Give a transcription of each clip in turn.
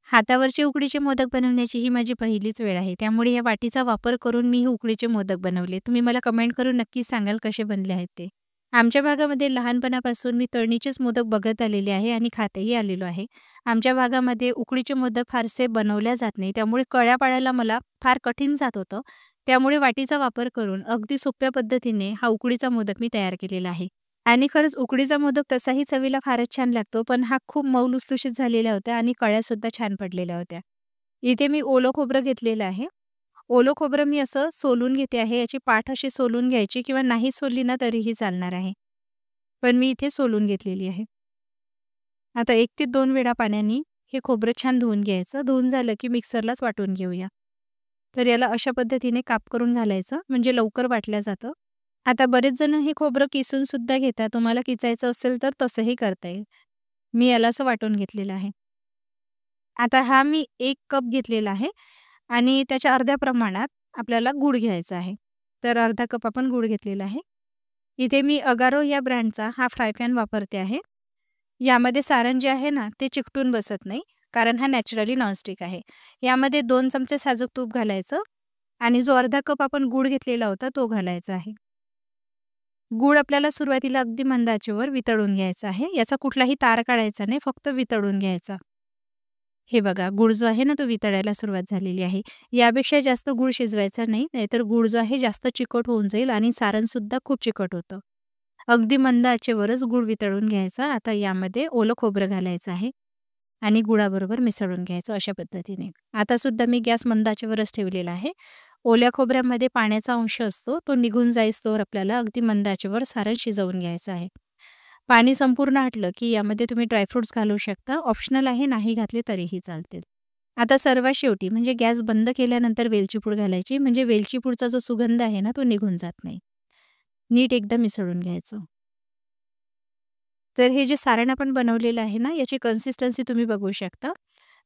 हातावरचे उकडीचे मोदक बनवण्याची ही माझी पहिलीच वेळ आहे. त्यामुळे या वाटीचा वापर करून मी हे उकडीचे मोदक बनवले. तुम्ही मला कमेंट करून नक्की सांगाल कसे बनले आहेत ते. आमच्या भागामध्ये लहानपणापासून मी तळणीचेच मोदक बघत आलेले आहे आणि खातही आलेलो आहे. आमच्या भागामध्ये उकडीचे मोदक फारसे बनवल्या जात नाही. त्यामुळे कळ्या पाडायला मला फार कठीण जात होतं. त्यामुळे वाटीचा वापर करून अगदी सोप्या पद्धतीने हा उकडीचा मोदक मी तयार केलेला आहे. आणि खरंच उकडीचा मोदक तसाही चवीला फारच छान लागतो, पण हा खूप मऊ लुसलुशीत झालेल्या होत्या आणि कळ्यासुद्धा छान पडलेल्या होत्या. इथे मी ओलं खोबरं घेतलेलं आहे. ओलं खोबरं मी असं सोलून घेते आहे. याची पाठ अशी सोलून घ्यायची किंवा नाही सोलली ना तरीही चालणार आहे. पण मी इथे सोलून घेतलेली आहे. आता 1 ते 2 वेळा पाण्याने हे खोबरं छान धुवून घ्यायचं. धुवून झालं की मिक्सरलाच वाटून घेऊया. तर याला अशा पद्धतीने काप करून घालायचं म्हणजे लवकर वाटलं जातं. आता बरेच जण हे खोबरं किसून सुद्धा घेतात. तुम्हाला किसायचं असेल तर तसंही करता येईल. मी याला असं वाटून घेतलेलं आहे. आता हा मी 1 कप घेतलेला आहे आणि त्याच्या अर्ध्या प्रमाणात आपल्याला गूळ घ्यायचा आहे. तर अर्धा कप आपण गूळ घेतलेला आहे. इथे मी अगारो या ब्रँडचा हा फ्राय पॅन वापरते आहे. यामध्ये सारण जे आहे ना ते चिकटून बसत नाही, कारण हा नॅचरली नॉनस्टिक आहे. यामध्ये 2 चमचे साजूक तूप घालायचं आणि जो अर्धा कप आपण गूळ घेतलेला होता तो घालायचा आहे. गूळ आपल्याला सुरुवातीला अगदी मंद आचेवर वितळून घ्यायचा आहे. याचा कुठलाही तार काढायचा नाही, फक्त वितळून घ्यायचा. हे बघा गूळ जो आहे ना तो वितळायला सुरुवात झालेली आहे. यापेक्षा जास्त गूळ शिजवायचा नाही, नाहीतर गूळ जो आहे जास्त चिकट होऊन जाईल आणि सारणसुद्धा खूप चिकट होतं. अगदी मंद आचेवरच गूळ वितळून घ्यायचा. आता यामध्ये ओलं खोबरं घालायचं आहे आणि गुळाबरोबर मिसळून घ्यायचं अशा पद्धतीने. आता सुद्धा मी गॅस मंद आचेवरच ठेवलेला आहे. ओल्या खोबऱ्यामध्ये पाण्याचा अंश असतो, तो निघून जाईस्तोवर आपल्याला अगदी मंद आचेवर सारण शिजवून घ्यायचं आहे. पाणी संपूर्ण आटलं की यामध्ये तुम्ही ड्रायफ्रुट्स घालू शकता. ऑप्शनल आहे, नाही घातले तरीही चालतील. आता सर्वात शेवटी म्हणजे गॅस बंद केल्यानंतर वेलची पूड घालायची, म्हणजे वेलची पूडचा जो सुगंध आहे ना तो निघून जात नाही. नीट एकदा मिसळून घ्यायचं. तर हे जे सारण आपण बनवलेलं आहे ना, याची कन्सिस्टन्सी तुम्ही बघू शकता.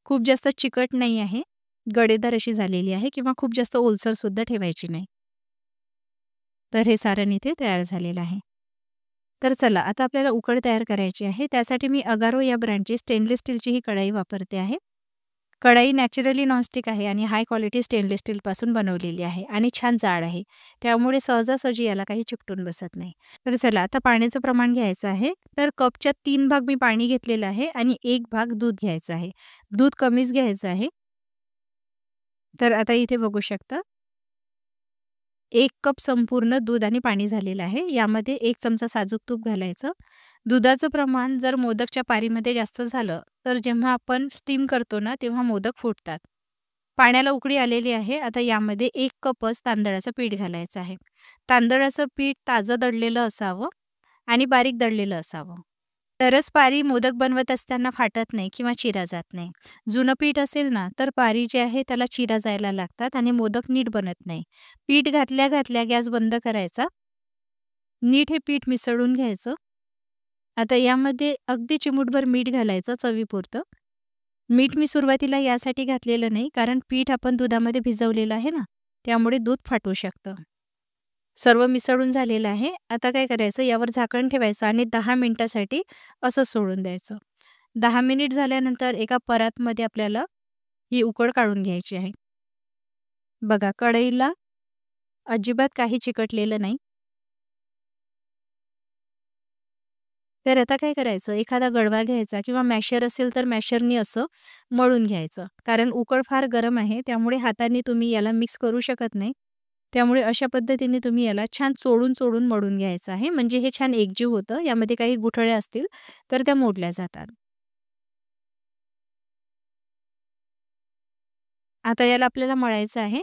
खूप जास्त चिकट नाही आहे, गडेदार अशी झालेली आहे किंवा खूप जास्त ओलसरसुद्धा ठेवायची नाही. तर हे सारण इथे तयार झालेलं आहे. तर चला आता आपल्याला उकड तयार करायची आहे. त्यासाठी मी अगारो या ब्रँडची स्टेनलेस स्टीलची ही कढाई वापरते आहे. कढाई नॅचरली नॉनस्टिक आहे आणि हाय क्वालिटी स्टेनलेस स्टीलपासून बनवलेली आहे आणि छान जाड आहे. त्यामुळे सहजासहजी याला काही चिकटून बसत नाही. तर चला आता पाण्याचं प्रमाण घ्यायचं आहे. तर कपच्या 3 भाग मी पाणी घेतलेलं आहे आणि 1 भाग दूध घ्यायचं आहे. दूध कमीच घ्यायचं आहे. तर आता इथे बघू शकता 1 कप संपूर्ण दूध आणि पाणी झालेलं आहे. यामध्ये 1 चमचा साजूक तूप घालायचं. दुधाचं प्रमाण जर मोदकच्या पारीमध्ये जास्त झालं, तर जेव्हा आपण स्टीम करतो ना, तेव्हा मोदक फुटतात. पाण्याला उकळी आलेली आहे. आता यामध्ये 1 कपच तांदळाचं पीठ घालायचं आहे. तांदळाचं पीठ ताजं दळलेलं असावं आणि बारीक दळलेलं असावं. तरच पारी मोदक बनवत असताना फाटत नाही किंवा चिरा जात नाही. जुनं पीठ असेल ना, तर पारी जी आहे त्याला चिरा जायला लागतात आणि मोदक नीट बनत नाही. पीठ घातल्या घातल्या गॅस बंद करायचा. नीट हे पीठ मिसळून घ्यायचं. आता यामध्ये अगदी चिमूटभर मीठ घालायचं चवीपुरतं. मीठ मी सुरुवातीला यासाठी घातलेलं नाही, कारण पीठ आपण दुधामध्ये भिजवलेलं आहे ना, त्यामुळे दूध फाटू शकतं. सर्व मिसळून झालेलं आहे. आता काय करायचं, यावर झाकण ठेवायचं आणि 10 मिनिटासाठी असं सोडून द्यायचं. 10 मिनिट झाल्यानंतर एका परातमध्ये आपल्याला ही उकड काढून घ्यायची आहे. बघा कढईला अजिबात काही चिकटलेलं नाही. तर आता काय करायचं, एखादा गडवा घ्यायचा किंवा मॅशर असेल तर मॅशरनी असं मळून घ्यायचं. कारण उकड फार गरम आहे, त्यामुळे हाताने तुम्ही याला मिक्स करू शकत नाही. त्यामुळे अशा पद्धतीने तुम्ही याला छान चोळून मळून घ्यायचं आहे. म्हणजे हे छान एकजीव होतं. यामध्ये काही गुठळ्या असतील तर त्या मोडल्या जातात. आता याला आपल्याला मळायचं आहे.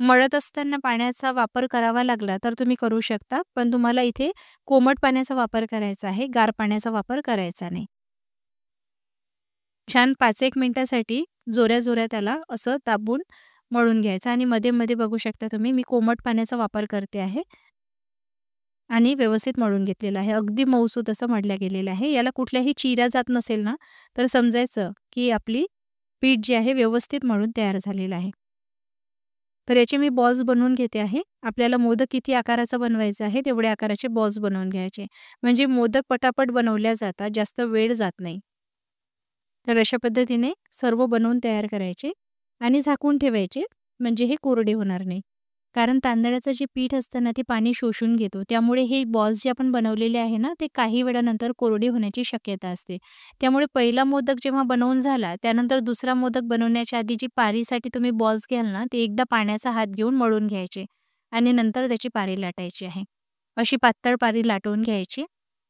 मळत असताना पाण्याचा वापर करावा लागला तर तुम्ही करू शकता. पण तुम्हाला इथे कोमट पाण्याचा वापर करायचा आहे. गार पाण्याचा वापर करायचा नाही. छान 5-1 मिनिटासाठी जोऱ्या-जोऱ्यात त्याला असं दाबून मळून घ्यायचं आणि मध्ये-मध्ये बघू शकता तुम्ही मी कोमट पाण्याचा वापर करते आहे आणि व्यवस्थित मळून घेतलेलं आहे. अगदी मऊसूत असं मळल्या गेलेलं आहे. याला कुठल्याही चिरा जात नसेल ना, तर समजायचं की आपली पीठ जे आहे व्यवस्थित मळून तयार झालेलं आहे. तर याचे मी बॉल्स बनवून घेते आहे. आपल्याला मोदक किती आकाराचा बनवायचा आहे, तेवढ्या आकाराचे बॉल्स बनवून घ्यायचे. म्हणजे मोदक पटापट बनवल्या जातात, जास्त वेळ जात नाही. तर अशा पद्धतीने सर्व बनवून तयार करायचे आणि झाकून ठेवायचे, म्हणजे हे कोरडे होणार नाही. कारण तांदळाचं जे पीठ असतं ना, ते पाणी शोषून घेतो. त्यामुळे हे बॉल्स जे आपण बनवलेले आहे ना, ते काही वेळानंतर कोरडे होण्याची शक्यता असते. त्यामुळे पहिला मोदक जेव्हा बनवून झाला, त्यानंतर दुसरा मोदक बनवण्याच्या आधी जी पारीसाठी तुम्ही बॉल्स घ्याल ना, ते एकदा पाण्याचा हात घेऊन मळून घ्यायचे आणि नंतर त्याची पारी लाटायची आहे. अशी पातळ पारी लाटून घ्यायची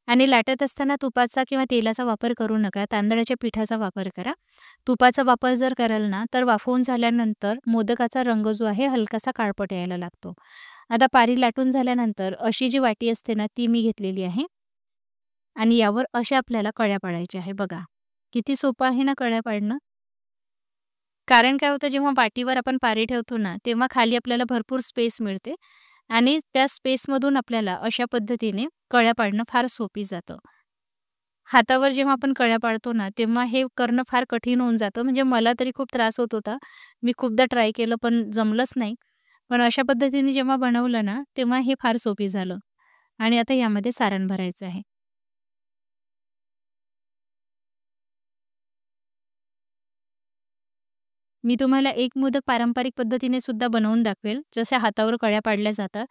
आणि लाटत असताना तुपाचा किंवा तेलाचा वापर करू नका. तांदळाच्या पिठाचा वापर करा. तुपाचा वापर जर कराल ना, तर वाफवून झाल्यानंतर मोदकाचा रंग जो आहे हलकासा काळपट यायला लागतो. आता पारी लाटून झाल्यानंतर अशी जी वाटी असते ना, ती मी घेतलेली आहे आणि यावर अशा आपल्याला कळ्या पाडायच्या आहे बघा. किती सोपं आहे ना कळ्या पाडणं. कारण काय होतं जेव्हा वाटीवर आपण पारी ठेवतो ना, तेव्हा खाली आपल्याला भरपूर स्पेस मिळते आणि त्या स्पेसमधून आपल्याला अशा पद्धतीने कळ्या पाडणं फार सोपी जातं. हातावर जेव्हा आपण कळ्या पाडतो ना, तेव्हा हे करणं फार कठीण होऊन जातं. म्हणजे मला तरी खूप त्रास होत होता. मी खूपदा ट्राय केलं पण जमलंच नाही. पण अशा पद्धतीने जेव्हा बनवलं ना, तेव्हा हे फार सोपी झालं आणि आता यामध्ये सारण भरायचं आहे. मी तुम्हाला एक मोदक पारंपरिक पद्धतीने सुद्धा बनवून दाखवेल, जसे हातावर कळ्या पाडल्या जातात.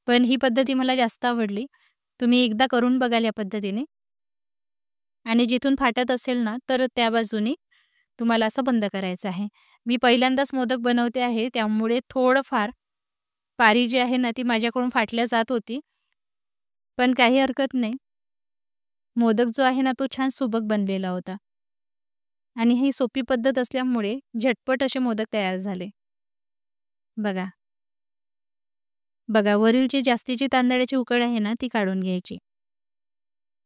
पण ही पद्धती मला जास्त आवडली. तुम्ही एकदा करून बघाल या पद्धतीने आणि जिथून फाटत असेल ना, तर त्या बाजूनी तुम्हाला असं बंद करायचं आहे. मी पहिल्यांदाच मोदक बनवते आहे, त्यामुळे थोडंफार पारी जी आहे ना, ती माझ्याकडून फाटल्या जात होती. पण काही हरकत नाही. मोदक जो आहे ना, तो छान सुबक बनलेला होता आणि ही सोपी पद्धत असल्यामुळे झटपट असे मोदक तयार झाले. बघा, बघा वरील जी जास्तीची तांदळाची उकड आहे ना, ती काढून घ्यायची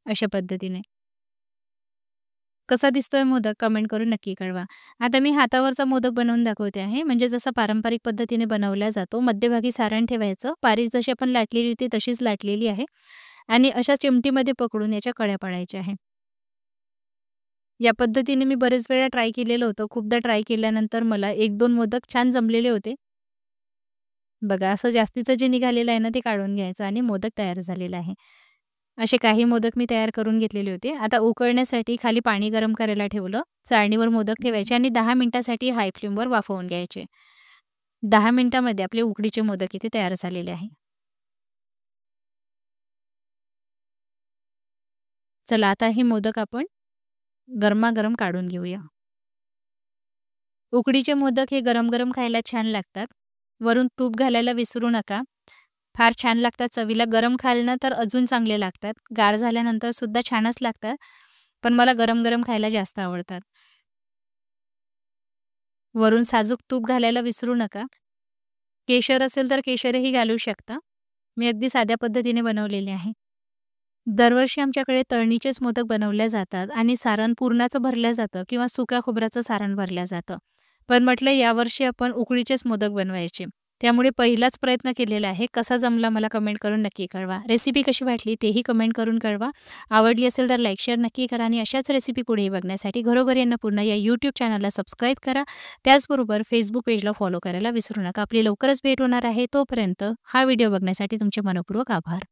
अशा पद्धतीने. कसा दिसतोय मोदक कमेंट करून नक्की कळवा. आता मी हातावरचा मोदक बनवून दाखवते आहे. म्हणजे जसा पारंपरिक पद्धतीने बनवला जातो. मध्यभागी सारण ठेवायचं. पारी जशी आपण लाटलेली होती तशीच लाटलेली आहे आणि अशा चिमटीमध्ये पकडून याच्या कळ्या पाडायच्या आहे. या पद्धतीने मी बरेच वेळा ट्राय केलेलं होतं. खूपदा ट्राय केल्यानंतर मला 1-2 मोदक छान जमलेले होते. बघा असं जास्तीचं जे निघालेलं आहे ना ते काढून घ्यायचं आणि मोदक तयार झालेला आहे. असे काही मोदक मी तयार करून घेतलेले होते. आता उकळण्यासाठी खाली पाणी गरम करायला ठेवलं. चाळणीवर मोदक ठेवायचे आणि 10 मिनिटासाठी हाय फ्लेमवर वाफवून घ्यायचे. 10 मिनिटामध्ये आपले उकडीचे मोदक इथे तयार झालेले आहे. चला आता हे मोदक आपण गरमागरम काढून घेऊया. उकडीचे मोदक हे गरम-गरम खायला छान लागतात. वरून तूप घालायला विसरू नका. फार छान लागतात चवीला. गरम खाल ना तर अजून चांगले लागतात. गार झाल्यानंतर सुद्धा छानच लागतात. पण मला गरम-गरम खायला जास्त आवडतात. वरून साजूक तूप घालायला विसरू नका. केशर असेल तर केशरही घालू शकता. मी अगदी साध्या पद्धतीने बनवलेले आहे. दरवर्षी आमच्याकडे तळणीचेच मोदक बनवल्या जातात आणि सारण पुरणाचं भरलं जातं किंवा सुक्या खोबऱ्याचं सारण भरलं जातं. पण म्हटलं यावर्षी आपण उकडीचेच मोदक बनवायचे. त्यामुळे पहिलाच प्रयत्न केलेला आहे. कसा जमला मला कमेंट करून नक्की कळवा. रेसिपी कशी वाटली तेही कमेंट करून कळवा. आवडली असेल तर लाईक, शेअर नक्की करा आणि अशाच रेसिपी पुढेही बघण्यासाठी घरोघरी अन्नपूर्णा या यूट्यूब चॅनलला सबस्क्राईब करा. त्याचबरोबर फेसबुक पेजला फॉलो करायला विसरू नका. आपली लवकरच भेट होणार आहे. तोपर्यंत हा व्हिडिओ बघण्यासाठी तुमचे मनःपूर्वक आभार.